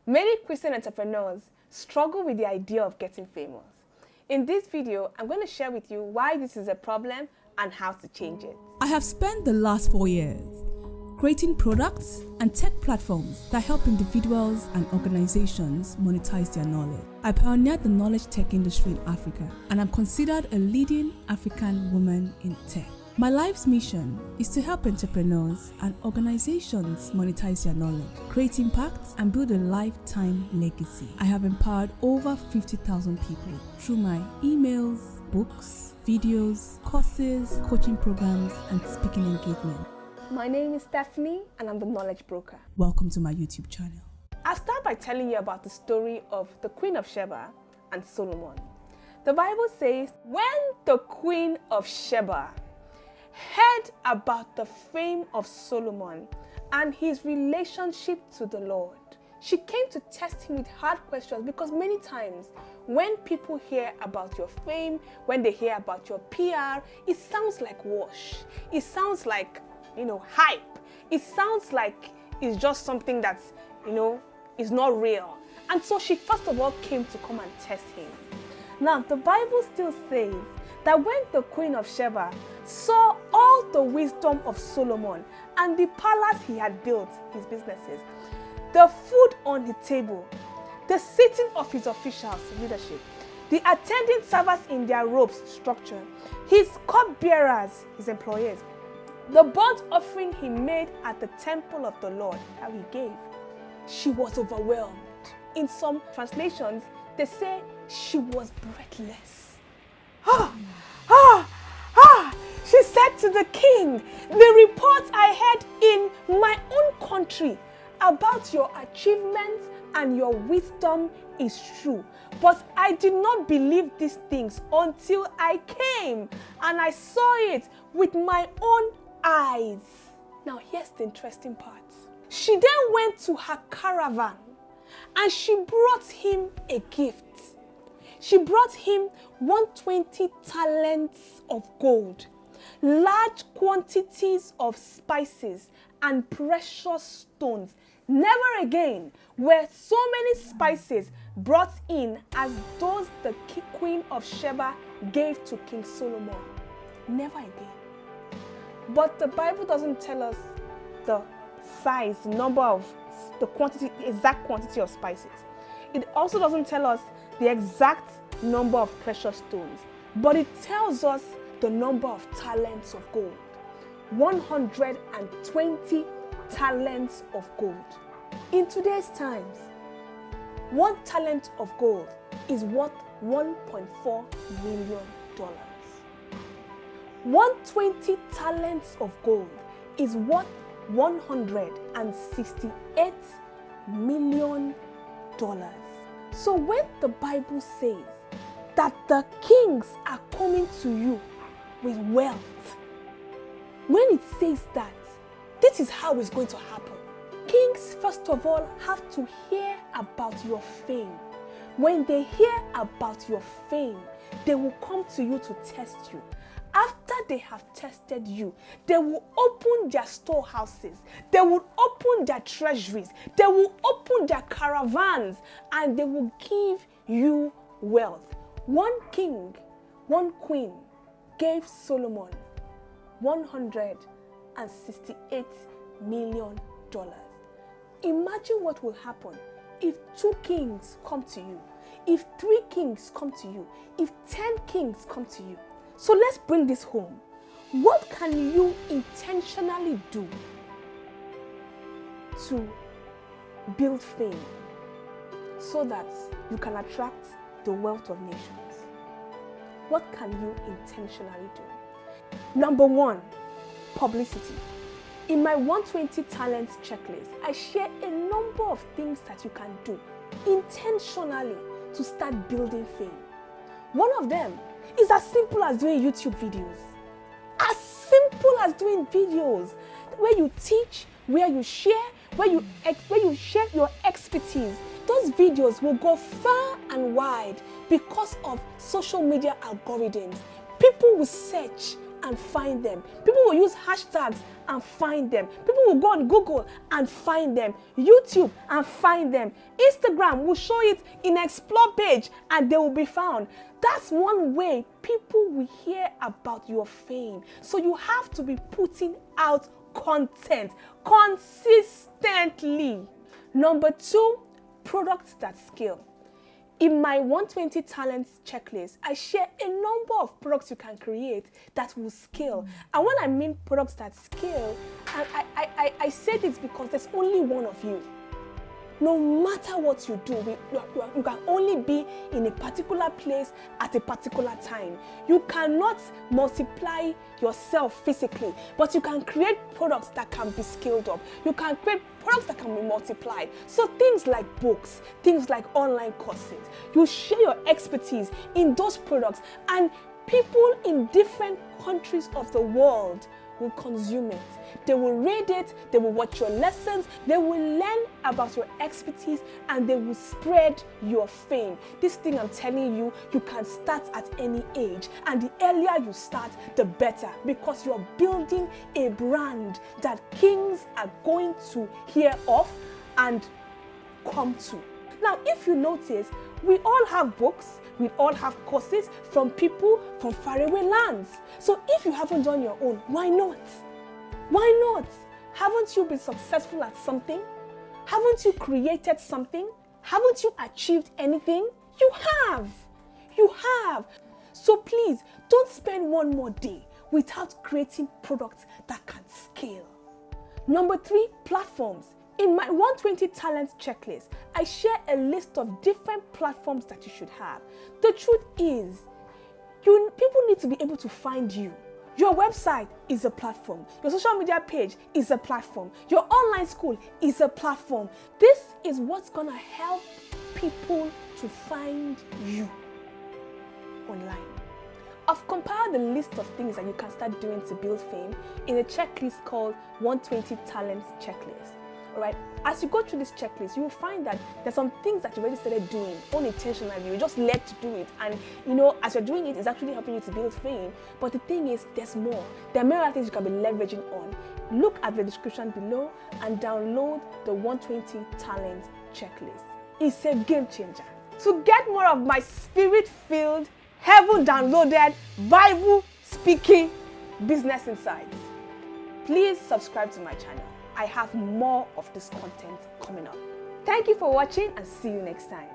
Many Christian entrepreneurs struggle with the idea of getting famous. In this video, I'm going to share with you why this is a problem and how to change it. I have spent the last 4 years creating products and tech platforms that help individuals and organizations monetize their knowledge. I pioneered the knowledge tech industry in Africa, and I'm considered a leading African woman in tech. My life's mission is to help entrepreneurs and organizations monetize their knowledge, create impact, and build a lifetime legacy. I have empowered over 50,000 people through my emails, books, videos, courses, coaching programs, and speaking engagement. My name is Stephanie, and I'm the Knowledge Broker. Welcome to my YouTube channel. I'll start by telling you about the story of the Queen of Sheba and Solomon. The Bible says, when the Queen of Sheba heard about the fame of Solomon and his relationship to the Lord, she came to test him with hard questions, because many times when people hear about your fame, when they hear about your PR, it sounds like wash. It sounds like, hype. It sounds like it's just something that's, is not real. And so she first of all came to come and test him. Now, the Bible still says that when the Queen of Sheba saw all the wisdom of Solomon and the palace he had built, his businesses, the food on the table, the sitting of his officials, leadership, the attending servants in their robes, structure, his cupbearers, his employees, the burnt offering he made at the temple of the Lord, how he gave, she was overwhelmed. In some translations, they say she was breathless. She said to the king, the reports I heard in my own country about your achievements and your wisdom is true. But I did not believe these things until I came and I saw it with my own eyes. Now here's the interesting part. She then went to her caravan and she brought him a gift. She brought him 120 talents of gold, large quantities of spices and precious stones. Never again were so many spices brought in as those the Queen of Sheba gave to King Solomon. Never again. But the Bible doesn't tell us the size, the exact quantity of spices. It also doesn't tell us the exact number of precious stones, but it tells us the number of talents of gold. 120 talents of gold. In today's times, 1 talent of gold is worth $1.4 million. 120 talents of gold is worth $168 million. So when the Bible says that the kings are coming to you with wealth, when it says that, this is how it's going to happen. Kings, first of all, have to hear about your fame. When they hear about your fame, they will come to you to test you. After they have tested you, they will open their storehouses, they will open their treasuries, they will open their caravans, and they will give you wealth. One king, one queen gave Solomon $168 million. Imagine what will happen if 2 kings come to you, if 3 kings come to you, if 10 kings come to you. So let's bring this home. What can you intentionally do to build fame so that you can attract the wealth of nations? What can you intentionally do? Number 1, publicity. In my 120 talents checklist, I share a number of things that you can do intentionally to start building fame. One of them is as simple as doing YouTube videos. As simple as doing videos where you teach, where you share, where you share your expertise. Those videos will go far and wide because of social media algorithms. People will search and find them. People will use hashtags and find them. People will go on Google and find them. YouTube and find them. Instagram will show it in Explore page and they will be found. That's one way people will hear about your fame. So you have to be putting out content consistently. Number 2, products that scale. In my 120 talents checklist, I share a number of products you can create that will scale. And when I mean products that scale, I say this because there's only one of you. No matter what you do, you can only be in a particular place at a particular time. You cannot multiply yourself physically, but you can create products that can be scaled up. You can create products that can be multiplied. So things like books, things like online courses, you share your expertise in those products and people in different countries of the world will consume it. They will read it, they will watch your lessons, they will learn about your expertise and they will spread your fame. This thing I'm telling you, you can start at any age and the earlier you start, the better because you're building a brand that kings are going to hear of and come to. Now, if you notice, we all have books, we all have courses from people from faraway lands. So if you haven't done your own, why not? Why not? Haven't you been successful at something? Haven't you created something? Haven't you achieved anything? You have. You have. So please, don't spend one more day without creating products that can scale. Number 3, platforms. In my 120 talents checklist, I share a list of different platforms that you should have. The truth is, people need to be able to find you. Your website is a platform. Your social media page is a platform. Your online school is a platform. This is what's going to help people to find you online. I've compiled a list of things that you can start doing to build fame in a checklist called 120 Talents Checklist. Alright, as you go through this checklist, you will find that there's some things that you already started doing unintentionally. You just led to do it, and as you're doing it, it's actually helping you to build fame. But the thing is, there's more. There are many other things you can be leveraging on. Look at the description below and download the 120 Talent Checklist. It's a game changer. To get more of my spirit-filled, heaven-downloaded, Bible-speaking business insights, please subscribe to my channel. I have more of this content coming up. Thank you for watching and see you next time.